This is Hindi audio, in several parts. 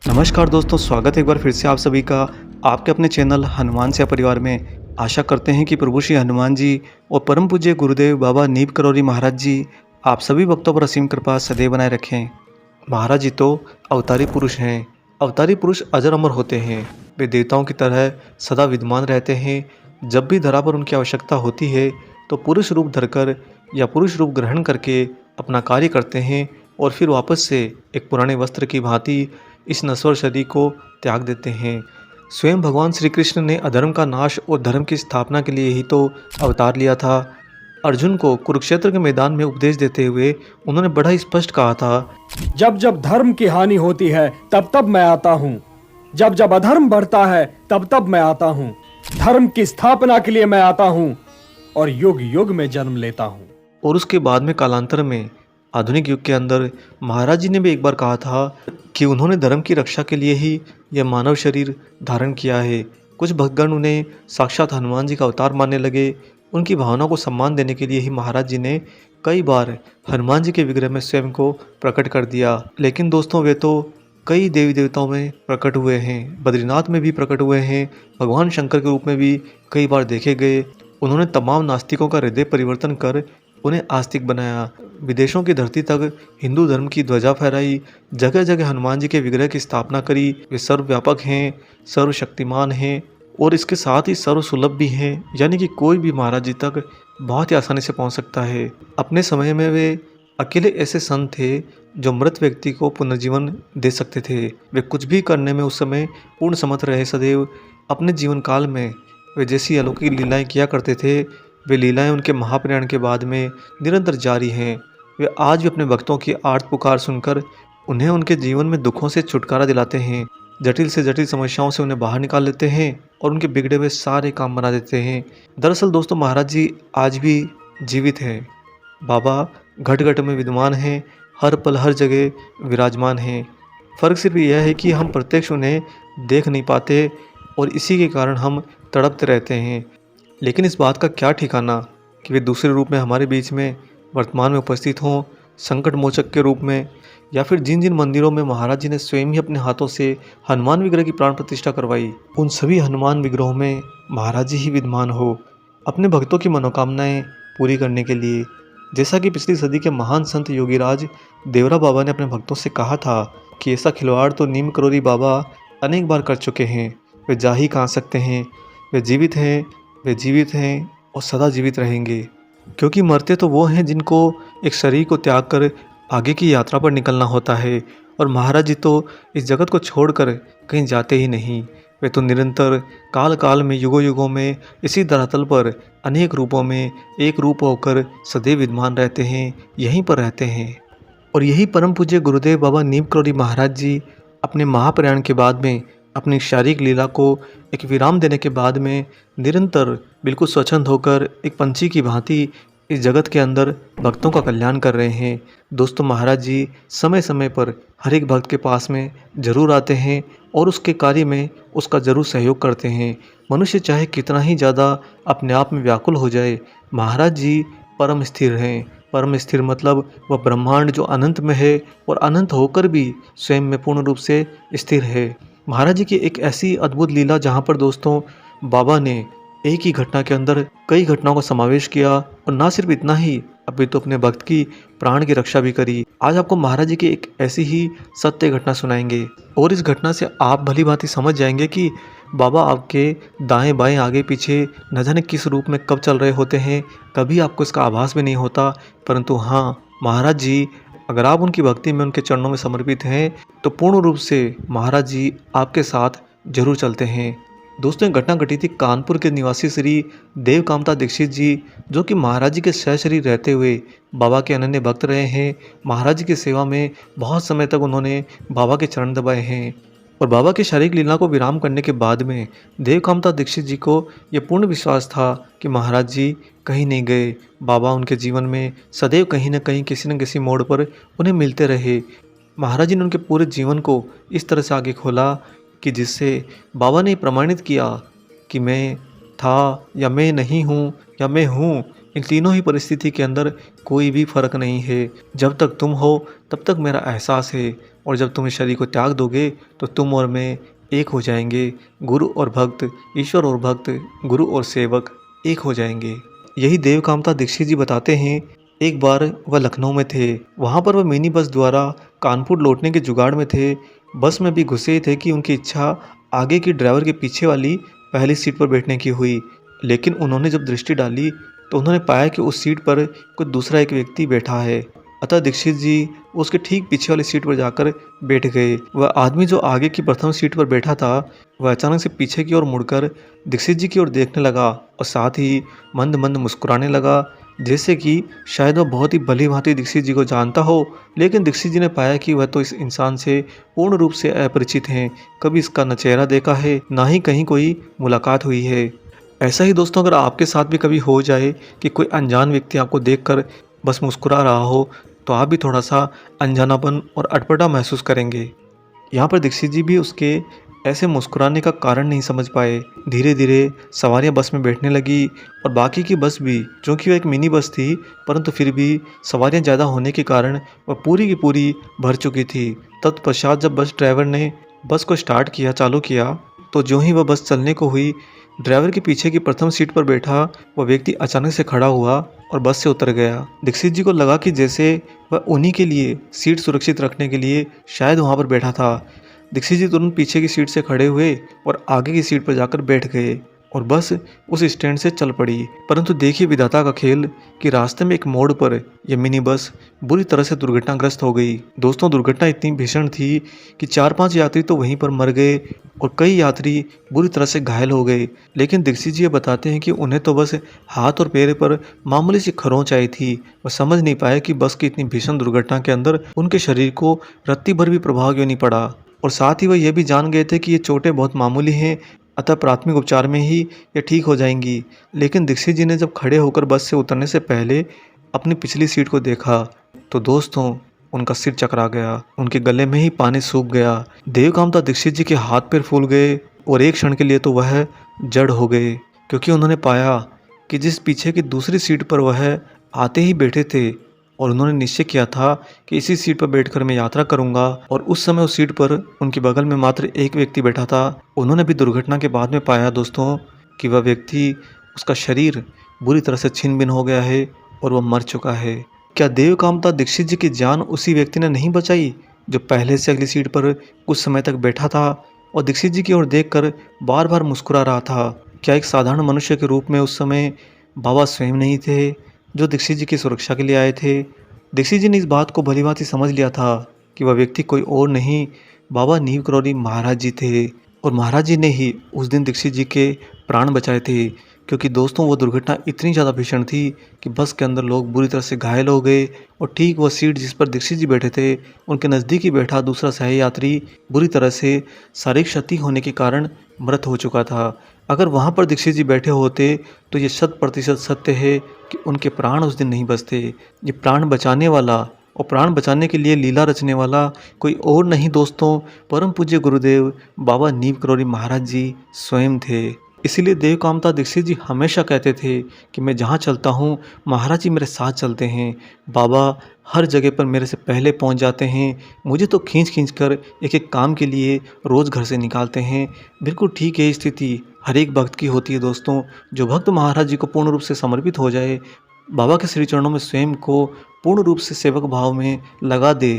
नमस्कार दोस्तों, स्वागत है एक बार फिर से आप सभी का आपके अपने चैनल हनुमान से परिवार में। आशा करते हैं कि प्रभु श्री हनुमान जी और परम पूज्य गुरुदेव बाबा नीम करौरी महाराज जी आप सभी भक्तों पर असीम कृपा सदैव बनाए रखें। महाराज जी तो अवतारी पुरुष हैं। अवतारी पुरुष अजर अमर होते हैं। वे देवताओं की तरह सदा विद्यमान रहते हैं। जब भी धरा पर उनकी आवश्यकता होती है तो पुरुष रूप धरकर या पुरुष रूप ग्रहण करके अपना कार्य करते हैं और फिर वापस से एक पुराने वस्त्र की भांति इस नश्वर शरीर को त्याग देते हैं। स्वयं भगवान श्री कृष्ण ने अधर्म का नाश और धर्म की स्थापना के लिए ही तो अवतार लिया था। अर्जुन को कुरुक्षेत्र के मैदान में उपदेश देते हुए उन्होंने बड़ा स्पष्ट कहा था, जब जब धर्म की हानि होती है तब तब मैं आता हूँ, जब जब अधर्म बढ़ता है तब तब मैं आता हूँ। धर्म की स्थापना के लिए मैं आता हूँ और युग युग में जन्म लेता हूँ। और उसके बाद में कालांतर में आधुनिक युग के अंदर महाराज जी ने भी एक बार कहा था कि उन्होंने धर्म की रक्षा के लिए ही यह मानव शरीर धारण किया है। कुछ भक्तगण उन्हें साक्षात हनुमान जी का अवतार मानने लगे। उनकी भावनाओं को सम्मान देने के लिए ही महाराज जी ने कई बार हनुमान जी के विग्रह में स्वयं को प्रकट कर दिया। लेकिन दोस्तों, वे तो कई देवी देवताओं में प्रकट हुए हैं, बद्रीनाथ में भी प्रकट हुए हैं, भगवान शंकर के रूप में भी कई बार देखे गए। उन्होंने तमाम नास्तिकों का हृदय परिवर्तन कर उन्हें आस्तिक बनाया। विदेशों की धरती तक हिंदू धर्म की ध्वजा फहराई। जगह जगह हनुमान जी के विग्रह की स्थापना करी। वे सर्वव्यापक हैं, सर्वशक्तिमान हैं और इसके साथ ही सर्वसुलभ भी हैं, यानी कि कोई भी महाराज जी तक बहुत ही आसानी से पहुंच सकता है। अपने समय में वे अकेले ऐसे संत थे जो मृत व्यक्ति को पुनर्जीवन दे सकते थे। वे कुछ भी करने में उस समय पूर्ण समर्थ रहे। सदैव अपने जीवन काल में वे जैसी अलौकिक लीलाएं किया करते थे, वे लीलाएं उनके महाप्रयाण के बाद में निरंतर जारी हैं। वे आज भी अपने भक्तों की आर्त पुकार सुनकर उन्हें उनके जीवन में दुखों से छुटकारा दिलाते हैं, जटिल से जटिल समस्याओं से उन्हें बाहर निकाल लेते हैं और उनके बिगड़े हुए सारे काम बना देते हैं। दरअसल दोस्तों, महाराज जी आज भी जीवित हैं। बाबा घट घट में विद्यमान हैं, हर पल हर जगह विराजमान हैं। फ़र्क सिर्फ यह है कि हम प्रत्यक्ष उन्हें देख नहीं पाते और इसी के कारण हम तड़पते रहते हैं। लेकिन इस बात का क्या ठिकाना कि वे दूसरे रूप में हमारे बीच में वर्तमान में उपस्थित हों, संकट मोचक के रूप में, या फिर जिन जिन मंदिरों में महाराज जी ने स्वयं ही अपने हाथों से हनुमान विग्रह की प्राण प्रतिष्ठा करवाई, उन सभी हनुमान विग्रहों में महाराज जी ही विद्यमान हो अपने भक्तों की मनोकामनाएं पूरी करने के लिए। जैसा कि पिछली सदी के महान संत योगीराज देवरा बाबा ने अपने भक्तों से कहा था कि ऐसा खिलवाड़ तो नीम करौरी बाबा अनेक बार कर चुके हैं, वे जा ही कहाँ सकते हैं। वे जीवित हैं और सदा जीवित रहेंगे, क्योंकि मरते तो वो हैं जिनको एक शरीर को त्याग कर आगे की यात्रा पर निकलना होता है। और महाराज जी तो इस जगत को छोड़कर कहीं जाते ही नहीं। वे तो निरंतर काल काल में युगों युगों में इसी धरातल पर अनेक रूपों में एक रूप होकर सदैव विद्यमान रहते हैं, यहीं पर रहते हैं। और यही परम पूज्य गुरुदेव बाबा नीम करौरी महाराज जी अपने महाप्रयाण के बाद में अपनी शारीरिक लीला को एक विराम देने के बाद में निरंतर बिल्कुल स्वच्छंद होकर एक पंछी की भांति इस जगत के अंदर भक्तों का कल्याण कर रहे हैं। दोस्तों, महाराज जी समय समय पर हर एक भक्त के पास में जरूर आते हैं और उसके कार्य में उसका जरूर सहयोग करते हैं। मनुष्य चाहे कितना ही ज़्यादा अपने आप में व्याकुल हो जाए, महाराज जी परम स्थिर हैं। परम स्थिर मतलब वह ब्रह्मांड जो अनंत में है और अनंत होकर भी स्वयं में पूर्ण रूप से स्थिर है। महाराज जी की एक ऐसी अद्भुत लीला जहाँ पर दोस्तों बाबा ने एक ही घटना के अंदर कई घटनाओं का समावेश किया, और ना सिर्फ इतना ही, अभी तो अपने भक्त की प्राण की रक्षा भी करी। आज आपको महाराज जी की एक ऐसी ही सत्य घटना सुनाएंगे और इस घटना से आप भली भांति समझ जाएंगे कि बाबा आपके दाएं बाएं आगे पीछे न जाने किस रूप में कब चल रहे होते हैं। कभी आपको इसका आभास भी नहीं होता, परंतु हाँ, महाराज जी अगर आप उनकी भक्ति में उनके चरणों में समर्पित हैं तो पूर्ण रूप से महाराज जी आपके साथ जरूर चलते हैं। दोस्तों, एक घटना घटी थी कानपुर के निवासी श्री देवकामता दीक्षित जी, जो कि महाराज जी के सहशरीर रहते हुए बाबा के अनन्य भक्त रहे हैं। महाराज जी की सेवा में बहुत समय तक उन्होंने बाबा के चरण दबाए हैं और बाबा की शारीरिक लीला को विराम करने के बाद में देवकामता दीक्षित जी को ये पूर्ण विश्वास था कि महाराज जी कहीं नहीं गए। बाबा उनके जीवन में सदैव कहीं न कहीं किसी न किसी मोड़ पर उन्हें मिलते रहे। महाराज जी ने उनके पूरे जीवन को इस तरह से आगे खोला कि जिससे बाबा ने प्रमाणित किया कि मैं था या मैं नहीं हूँ या मैं हूँ, इन तीनों ही परिस्थिति के अंदर कोई भी फर्क नहीं है। जब तक तुम हो तब तक मेरा एहसास है, और जब तुम इस शरीर को त्याग दोगे तो तुम और मैं एक हो जाएंगे। गुरु और भक्त, ईश्वर और भक्त, गुरु और सेवक एक हो जाएंगे। यही देवकामता दीक्षित जी बताते हैं। एक बार वह लखनऊ में थे। वहाँ पर वह मिनी बस द्वारा कानपुर लौटने के जुगाड़ में थे। बस में भी घुसे ही थे कि उनकी इच्छा आगे की ड्राइवर के पीछे वाली पहली सीट पर बैठने की हुई। लेकिन उन्होंने जब दृष्टि डाली तो उन्होंने पाया कि उस सीट पर कोई दूसरा एक व्यक्ति बैठा है। अतः दीक्षित जी उसके ठीक पीछे वाली सीट पर जाकर बैठ गए। वह आदमी जो आगे की प्रथम सीट पर बैठा था, वह अचानक से पीछे की ओर मुड़कर दीक्षित जी की ओर देखने लगा और साथ ही मंद मंद मुस्कुराने लगा, जैसे कि शायद वह बहुत ही भली भांति दीक्षित जी को जानता हो। लेकिन दीक्षित जी ने पाया कि वह तो इस इंसान से पूर्ण रूप से अपरिचित हैं। कभी इसका न चेहरा देखा है, ना ही कहीं कोई मुलाकात हुई है। ऐसा ही दोस्तों अगर आपके साथ भी कभी हो जाए कि कोई अनजान व्यक्ति आपको देखकर बस मुस्कुरा रहा हो, तो आप भी थोड़ा सा अनजानापन और अटपटा महसूस करेंगे। यहाँ पर दीक्षित जी भी उसके ऐसे मुस्कुराने का कारण नहीं समझ पाए। धीरे धीरे सवारियाँ बस में बैठने लगी और बाकी की बस भी, चूँकि वह एक मिनी बस थी, परंतु फिर भी सवारियाँ ज़्यादा होने के कारण वह पूरी की पूरी भर चुकी थी। तत्पश्चात जब बस ड्राइवर ने बस को स्टार्ट किया, चालू किया, तो ज्यों ही वह बस चलने को हुई, ड्राइवर के पीछे की प्रथम सीट पर बैठा वह व्यक्ति अचानक से खड़ा हुआ और बस से उतर गया। दीक्षित जी को लगा कि जैसे वह उन्हीं के लिए सीट सुरक्षित रखने के लिए शायद वहां पर बैठा था। दीक्षित जी तुरंत पीछे की सीट से खड़े हुए और आगे की सीट पर जाकर बैठ गए और बस उस स्टैंड से चल पड़ी। परंतु देखिए विधाता का खेल कि रास्ते में एक मोड़ पर यह मिनी बस बुरी तरह से दुर्घटनाग्रस्त हो गई। दोस्तों, दुर्घटना इतनी भीषण थी कि 4-5 यात्री तो वहीं पर मर गए और कई यात्री बुरी तरह से घायल हो गए। लेकिन दीक्षित जी ये बताते हैं कि उन्हें तो बस हाथ और पैर पर मामूली सी खरोंच आई थी। वह समझ नहीं पाए कि बस की इतनी भीषण दुर्घटना के अंदर उनके शरीर को रत्ती भर भी प्रभाव क्यों नहीं पड़ा। और साथ ही वह यह भी जान गए थे कि ये चोटें बहुत मामूली हैं, अतः प्राथमिक उपचार में ही ये ठीक हो जाएंगी। लेकिन दीक्षित जी ने जब खड़े होकर बस से उतरने से पहले अपनी पिछली सीट को देखा तो दोस्तों उनका सिर चकरा गया, उनके गले में ही पानी सूख गया। देवकामता दीक्षित जी के हाथ पैर फूल गए और एक क्षण के लिए तो वह जड़ हो गए, क्योंकि उन्होंने पाया कि जिस पीछे की दूसरी सीट पर वह आते ही बैठे थे और उन्होंने निश्चय किया था कि इसी सीट पर बैठकर मैं यात्रा करूंगा, और उस समय उस सीट पर उनके बगल में मात्र एक व्यक्ति बैठा था। उन्होंने भी दुर्घटना के बाद में पाया दोस्तों कि वह व्यक्ति, उसका शरीर बुरी तरह से छिन्न भिन्न हो गया है और वह मर चुका है। क्या देवकामता दीक्षित जी की जान उसी व्यक्ति ने नहीं बचाई जो पहले से अगली सीट पर कुछ समय तक बैठा था और दीक्षित जी की ओर देखकर बार बार मुस्कुरा रहा था? क्या एक साधारण मनुष्य के रूप में उस समय बाबा स्वयं नहीं थे जो दीक्षित जी की सुरक्षा के लिए आए थे? दीक्षित जी ने इस बात को भलीभांति समझ लिया था कि वह व्यक्ति कोई और नहीं, बाबा नीव करौरी महाराज जी थे, और महाराज जी ने ही उस दिन दीक्षित जी के प्राण बचाए थे। क्योंकि दोस्तों वो दुर्घटना इतनी ज़्यादा भीषण थी कि बस के अंदर लोग बुरी तरह से घायल हो गए और ठीक वह सीट जिस पर दीक्षित जी बैठे थे उनके नज़दीक ही बैठा दूसरा सहयात्री बुरी तरह से शारीरिक क्षति होने के कारण मृत हो चुका था। अगर वहाँ पर दीक्षित जी बैठे होते तो ये 100% सत्य है कि उनके प्राण उस दिन नहीं बचते। ये प्राण बचाने वाला और प्राण बचाने के लिए लीला रचने वाला कोई और नहीं दोस्तों, परम पूज्य गुरुदेव बाबा नीव करौरी महाराज जी स्वयं थे। इसीलिए देवकामता दीक्षित जी हमेशा कहते थे कि मैं जहाँ चलता हूँ महाराज जी मेरे साथ चलते हैं, बाबा हर जगह पर मेरे से पहले पहुँच जाते हैं, मुझे तो खींच खींच कर एक एक काम के लिए रोज़ घर से निकालते हैं। बिल्कुल ठीक है, स्थिति हर एक भक्त की होती है दोस्तों। जो भक्त महाराज जी को पूर्ण रूप से समर्पित हो जाए, बाबा के श्री चरणों में स्वयं को पूर्ण रूप से सेवक भाव में लगा दे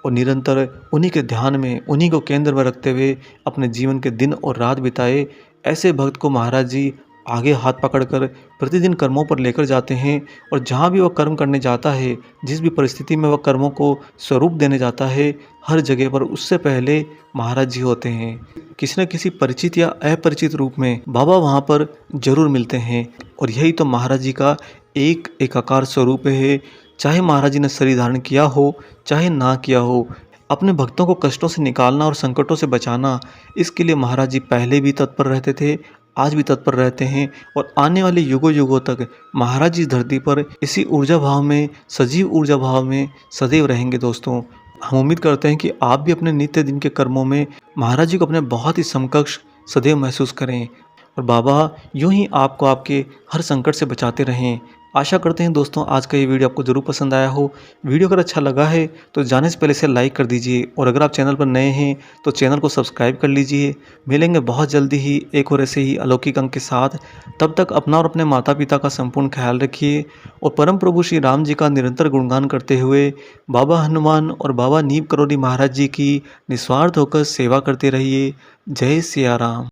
और निरंतर उन्हीं के ध्यान में, उन्हीं को केंद्र में रखते हुए अपने जीवन के दिन और रात बिताए, ऐसे भक्त को महाराज जी आगे हाथ पकड़कर प्रतिदिन कर्मों पर लेकर जाते हैं। और जहाँ भी वह कर्म करने जाता है, जिस भी परिस्थिति में वह कर्मों को स्वरूप देने जाता है, हर जगह पर उससे पहले महाराज जी होते हैं। किसी न किसी परिचित या अपरिचित रूप में बाबा वहाँ पर जरूर मिलते हैं। और यही तो महाराज जी का एक एकाकार स्वरूप है। चाहे महाराज जी ने शरीर धारण किया हो चाहे ना किया हो, अपने भक्तों को कष्टों से निकालना और संकटों से बचाना, इसके लिए महाराज जी पहले भी तत्पर रहते थे, आज भी तत्पर रहते हैं और आने वाले युगों युगों तक महाराज जी धरती पर इसी ऊर्जा भाव में, सजीव यूर्जा भाव में सदैव रहेंगे दोस्तों। हम उम्मीद करते हैं कि आप भी अपने नित्य दिन के कर्मों में महाराज जी को अपने बहुत ही समकक्ष सदैव महसूस करें और बाबा यूं ही आपको आपके हर संकट से बचाते रहें। आशा करते हैं दोस्तों आज का ये वीडियो आपको ज़रूर पसंद आया हो। वीडियो अगर अच्छा लगा है तो जाने से पहले इसे लाइक कर दीजिए और अगर आप चैनल पर नए हैं तो चैनल को सब्सक्राइब कर लीजिए। मिलेंगे बहुत जल्दी ही एक और ऐसे ही अलौकिक अंक के साथ। तब तक अपना और अपने माता पिता का संपूर्ण ख्याल रखिए और परम प्रभु श्री राम जी का निरंतर गुणगान करते हुए बाबा हनुमान और बाबा नीम करोली महाराज जी की निस्वार्थ होकर सेवा करते रहिए। जय सिया राम।